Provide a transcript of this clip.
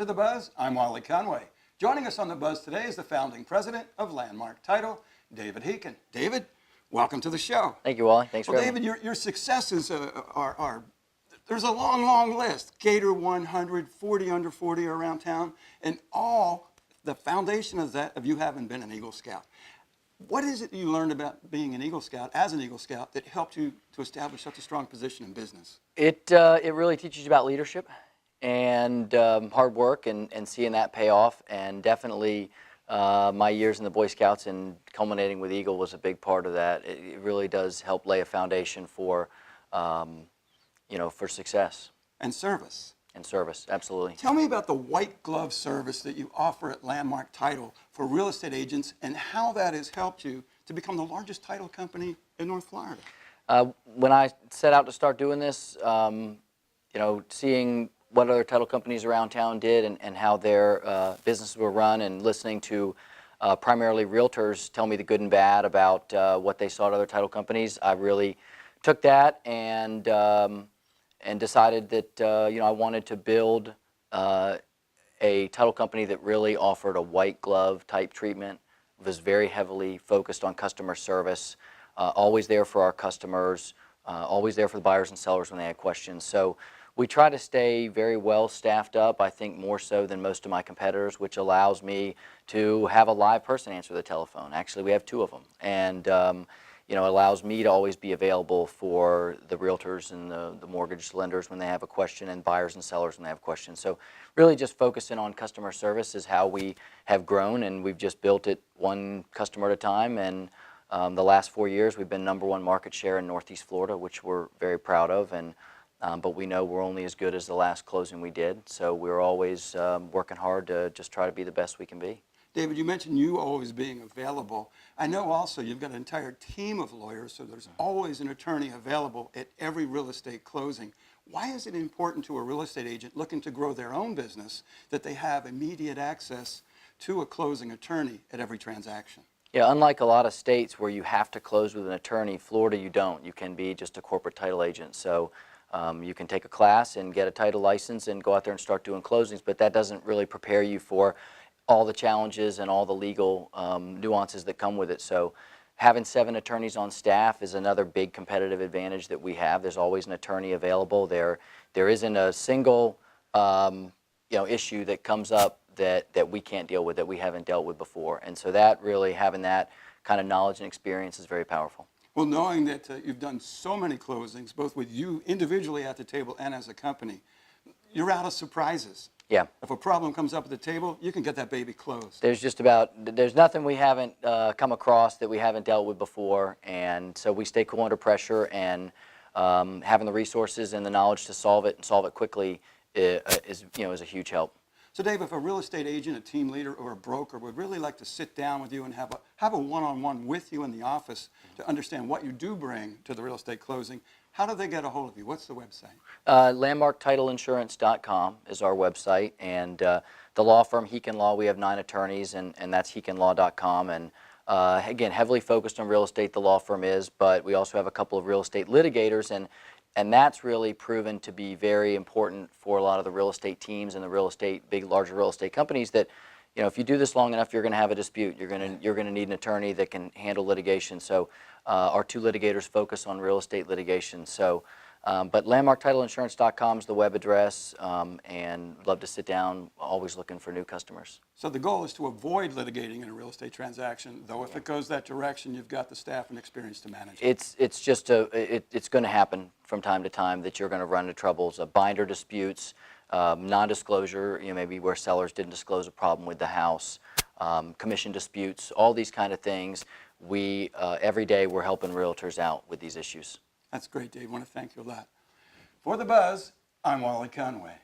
to The Buzz. I'm Wally Conway. Joining us on The Buzz today is the founding president of Landmark Title, David Heekin. David, welcome to the show. Thank you, Wally. Thanks for having David, me. your successes are there's a long, long list. Gator 100, 40 under 40 around town, and all the foundation of that of you having been an Eagle Scout. What is it you learned about being an Eagle Scout, as an Eagle Scout, that helped you to establish such a strong position in business? It really teaches you about leadership and hard work and seeing that pay off. And definitely my years in the Boy Scouts and culminating with Eagle was a big part of that. It really does help lay a foundation for, for success. And service. And service, absolutely. Tell me about the white glove service that you offer at Landmark Title for real estate agents and how that has helped you to become the largest title company in North Florida. When I set out to start doing this, seeing what other title companies around town did and how their businesses were run, and listening to primarily realtors tell me the good and bad about what they saw at other title companies, I really took that and decided that I wanted to build a title company that really offered a white glove type treatment, was very heavily focused on customer service, always there for our customers, always there for the buyers and sellers when they had questions. So we try to stay very well staffed up, I think more so than most of my competitors, which allows me to have a live person answer the telephone. Actually, we have two of them. And it allows me to always be available for the realtors and the mortgage lenders when they have a question, and buyers and sellers when they have questions. So really just focusing on customer service is how we have grown, and we've just built it one customer at a time. And the last 4 years we've been #1 market share in Northeast Florida, which we're very proud of. And but we know we're only as good as the last closing we did. So we're always working hard to just try to be the best we can be. David, you mentioned you always being available. I know also you've got an entire team of lawyers, so there's always an attorney available at every real estate closing. Why is it important to a real estate agent looking to grow their own business that they have immediate access to a closing attorney at every transaction? Yeah, unlike a lot of states where you have to close with an attorney, Florida you don't. You can be just a corporate title agent. So you can take a class and get a title license and go out there and start doing closings, but that doesn't really prepare you for all the challenges and all the legal nuances that come with it. So having 7 attorneys on staff is another big competitive advantage that we have. There's always an attorney available. There isn't a single issue that comes up that we can't deal with, that we haven't dealt with before. And so that really, having that kind of knowledge and experience is very powerful. Well, knowing that you've done so many closings, both with you individually at the table and as a company, you're out of surprises. Yeah. If a problem comes up at the table, you can get that baby closed. There's nothing we haven't come across that we haven't dealt with before, and so we stay cool under pressure, and having the resources and the knowledge to solve it and solve it quickly is a huge help. So Dave, if a real estate agent, a team leader, or a broker would really like to sit down with you and have a one-on-one with you in the office to understand what you do bring to the real estate closing, how do they get a hold of you? What's the website? LandmarkTitleInsurance.com is our website, and the law firm Heekin Law, we have 9 attorneys, and that's HeekinLaw.com. And again, heavily focused on real estate, the law firm is, but we also have a couple of real estate litigators, and that's really proven to be very important for a lot of the real estate teams and the larger real estate companies, that if you do this long enough, you're going to have a dispute. You're going to need an attorney that can handle litigation. So our 2 litigators focus on real estate litigation. So, but LandmarkTitleInsurance.com is the web address, and love to sit down, always looking for new customers. So the goal is to avoid litigating in a real estate transaction, though if it goes that direction, you've got the staff and experience to manage it. It's going to happen from time to time that you're going to run into troubles, binder disputes, non-disclosure, maybe where sellers didn't disclose a problem with the house, commission disputes, all these kind of things. Every day we're helping realtors out with these issues. That's great, Dave. I want to thank you a lot. For The Buzz, I'm Wally Conway.